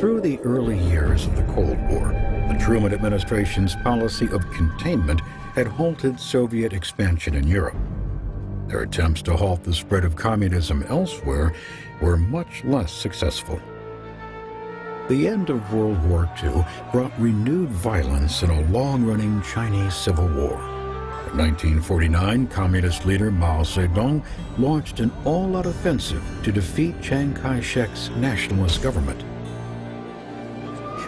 Through the early years of the Cold War, the Truman administration's policy of containment had halted Soviet expansion in Europe. Their attempts to halt the spread of communism elsewhere were much less successful. The end of World War II brought renewed violence in a long-running Chinese Civil War. In 1949, Communist leader Mao Zedong launched an all-out offensive to defeat Chiang Kai-shek's nationalist government.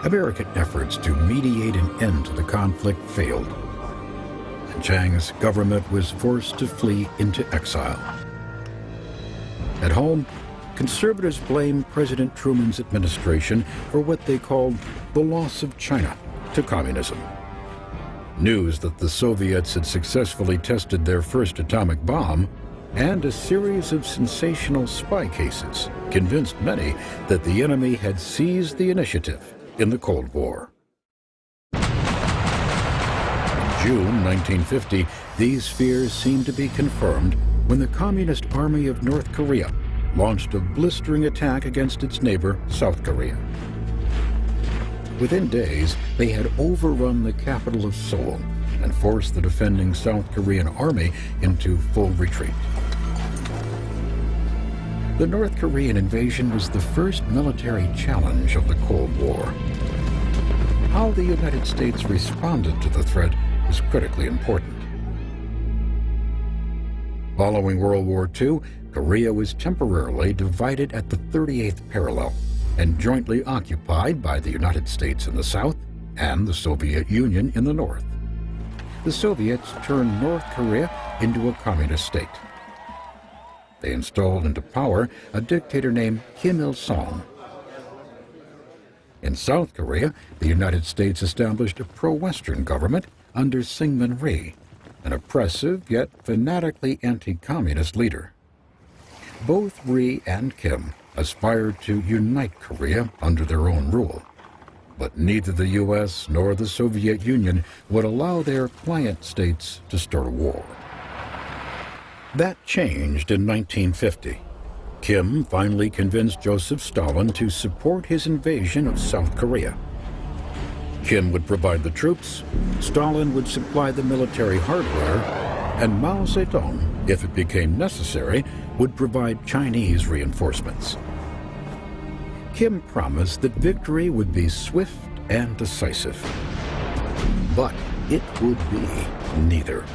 American efforts to mediate an end to the conflict failed, and Chiang's government was forced to flee into exile. At home, conservatives blamed President Truman's administration for what they called the loss of China to communism. News that the Soviets had successfully tested their first atomic bomb and a series of sensational spy cases convinced many that the enemy had seized the initiative in the Cold War. In June 1950, these fears seemed to be confirmed when the Communist Army of North Korea launched a blistering attack against its neighbor, South Korea. Within days, they had overrun the capital of Seoul and forced the defending South Korean army into full retreat. The North Korean invasion was the first military challenge of the Cold War. How the United States responded to the threat was critically important. Following World War II, Korea was temporarily divided at the 38th parallel and jointly occupied by the United States in the south and the Soviet Union in the north. The Soviets turned North Korea into a communist state. They installed into power a dictator named Kim Il-sung. In South Korea, the United States established a pro-Western government under Syngman Rhee, an oppressive yet fanatically anti-communist leader. Both Rhee and Kim aspired to unite Korea under their own rule, but neither the U.S. nor the Soviet Union would allow their client states to start a war. That changed in 1950. Kim finally convinced Joseph Stalin to support his invasion of South Korea. Kim would provide the troops, Stalin would supply the military hardware, and Mao Zedong, if it became necessary, would provide Chinese reinforcements. Kim promised that victory would be swift and decisive. But it would be neither.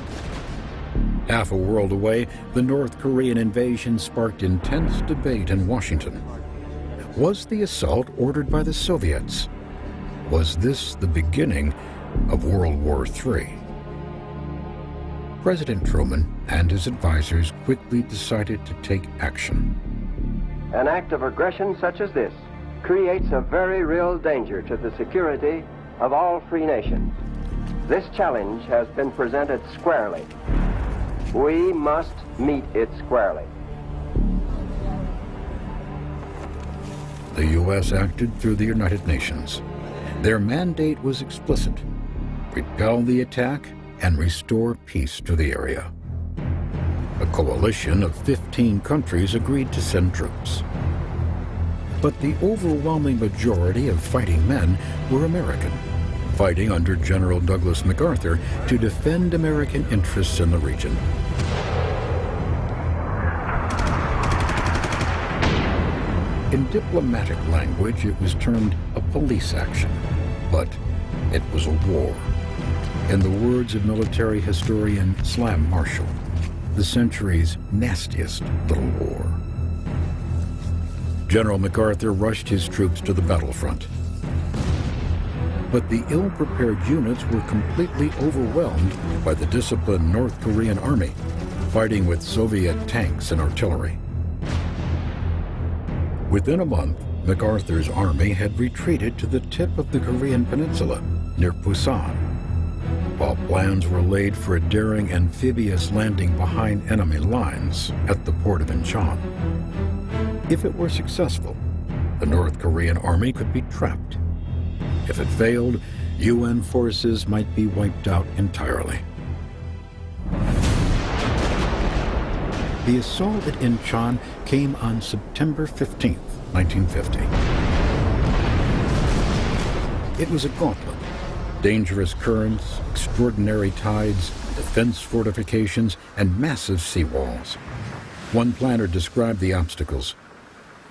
Half a world away, the North Korean invasion sparked intense debate in Washington. Was the assault ordered by the Soviets? Was this the beginning of World War III? President Truman and his advisors quickly decided to take action. An act of aggression such as this creates a very real danger to the security of all free nations. This challenge has been presented squarely. We must meet it squarely. The U.S. acted through the United Nations. Their mandate was explicit: repel the attack and restore peace to the area. A coalition of 15 countries agreed to send troops. But the overwhelming majority of fighting men were American, fighting under General Douglas MacArthur to defend American interests in the region. In diplomatic language, it was termed a police action, but it was a war. In the words of military historian Slam Marshall, the century's nastiest little war. General MacArthur rushed his troops to the battlefront. But the ill-prepared units were completely overwhelmed by the disciplined North Korean army, fighting with Soviet tanks and artillery. Within a month, MacArthur's army had retreated to the tip of the Korean peninsula, near Busan, while plans were laid for a daring amphibious landing behind enemy lines at the port of Incheon. If it were successful, the North Korean army could be trapped. If it failed, UN forces might be wiped out entirely. The assault at Incheon came on September 15, 1950. It was a gauntlet. Dangerous currents, extraordinary tides, defense fortifications, and massive seawalls. One planner described the obstacles.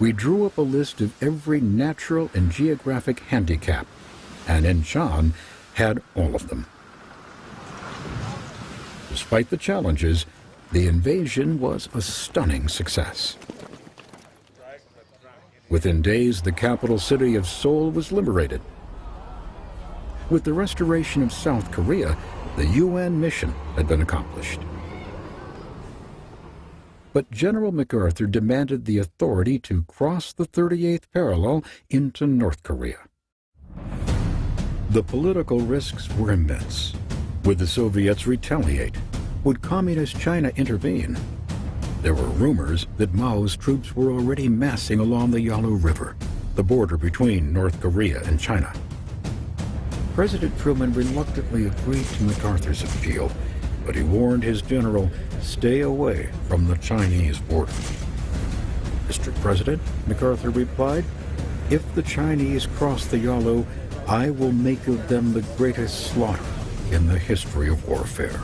We drew up a list of every natural and geographic handicap, and Incheon had all of them. Despite the challenges, the invasion was a stunning success. Within days, the capital city of Seoul was liberated. With the restoration of South Korea, the UN mission had been accomplished. But General MacArthur demanded the authority to cross the 38th parallel into North Korea. The political risks were immense. Would the Soviets retaliate? Would Communist China intervene? There were rumors that Mao's troops were already massing along the Yalu River, the border between North Korea and China. President Truman reluctantly agreed to MacArthur's appeal, but he warned his general, stay away from the Chinese border. Mr. President, MacArthur replied, if the Chinese cross the Yalu, I will make of them the greatest slaughter in the history of warfare.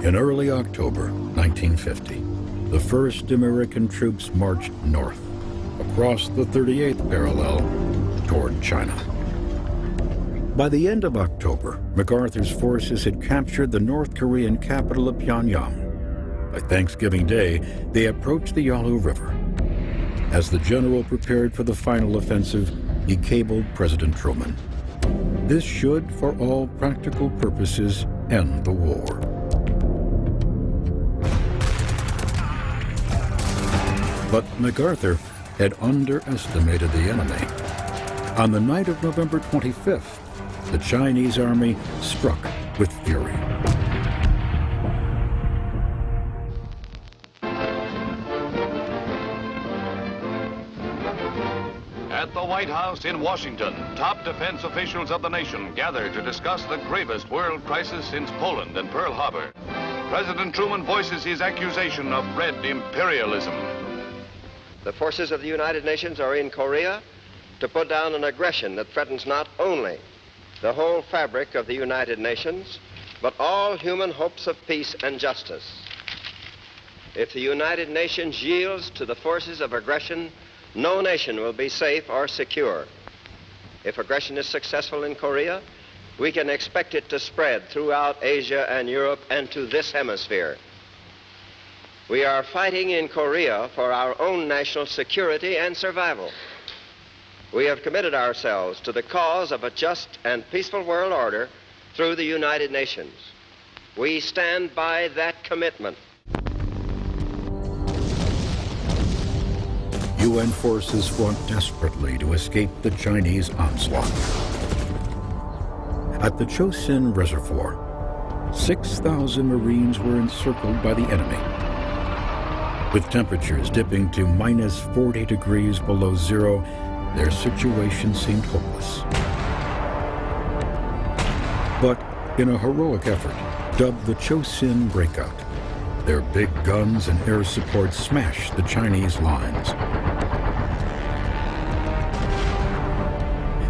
In early October 1950, the first American troops marched north, across the 38th parallel, toward China. By the end of October, MacArthur's forces had captured the North Korean capital of Pyongyang. By Thanksgiving Day, they approached the Yalu River. As the general prepared for the final offensive, he cabled President Truman. This should, for all practical purposes, end the war. But MacArthur had underestimated the enemy. On the night of November 25th, the Chinese army struck with fury. At the White House in Washington, top defense officials of the nation gathered to discuss the gravest world crisis since Poland and Pearl Harbor. President Truman voices his accusation of red imperialism. The forces of the United Nations are in Korea to put down an aggression that threatens not only the whole fabric of the United Nations, but all human hopes of peace and justice. If the United Nations yields to the forces of aggression, no nation will be safe or secure. If aggression is successful in Korea, we can expect it to spread throughout Asia and Europe and to this hemisphere. We are fighting in Korea for our own national security and survival. We have committed ourselves to the cause of a just and peaceful world order through the United Nations. We stand by that commitment. UN forces fought desperately to escape the Chinese onslaught. At the Chosin Reservoir, 6,000 Marines were encircled by the enemy. With temperatures dipping to minus 40 degrees below zero, their situation seemed hopeless. But in a heroic effort, dubbed the Chosin Breakout, their big guns and air support smashed the Chinese lines.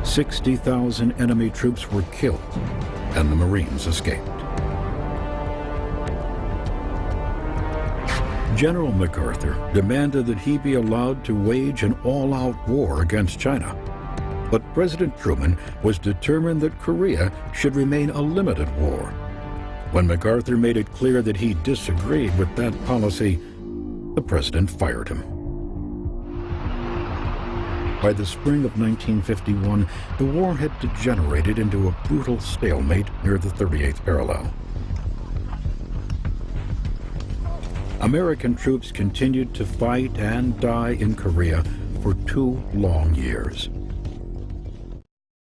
60,000 enemy troops were killed, and the Marines escaped. General MacArthur demanded that he be allowed to wage an all-out war against China. But President Truman was determined that Korea should remain a limited war. When MacArthur made it clear that he disagreed with that policy, the president fired him. By the spring of 1951, the war had degenerated into a brutal stalemate near the 38th parallel. American troops continued to fight and die in Korea for 2 long years.